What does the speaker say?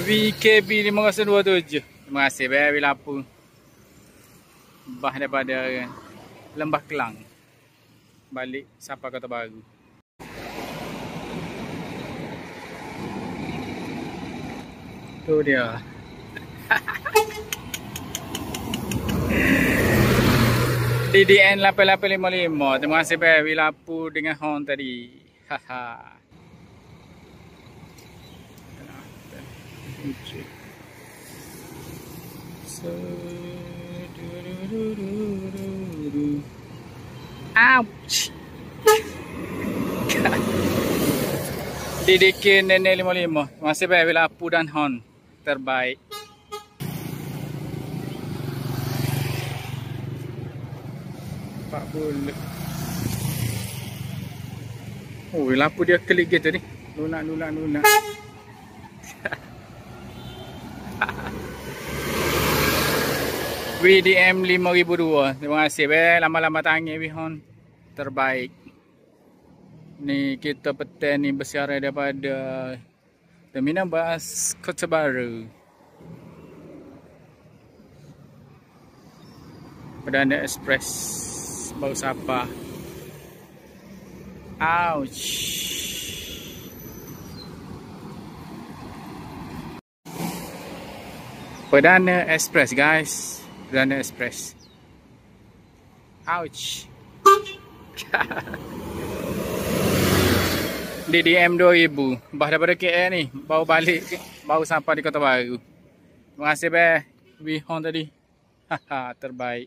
VKB 527. Terima kasih Bel Lapu. Bah daripada Lembah Kelang. Balik Sapa Kota Baru. Tu dia. DDN 8855. Terima kasih Bel Lapu dengan horn tadi. Haha. So, ouch. DDK Nenek 55. Masih Bel Lapu dan horn terbaik. Pak bulat. Oh, lampu dia klik gitu ni. Lunak. VDM 5002. Terima kasih Bel. Lama-lama tangi Wihon. Terbaik. Ni kita petai ni bersiaran daripada Terminal Bas Kota Baru. Perdana Express Bau Sapa. Ouch. Perdana Express guys. Perdana Express. Ouch. DDM 2000. Bah daripada KL ni. Baru balik. Baru sampai di Kota Baru. Terima kasih Bel. Wihon tadi. Haha, terbaik.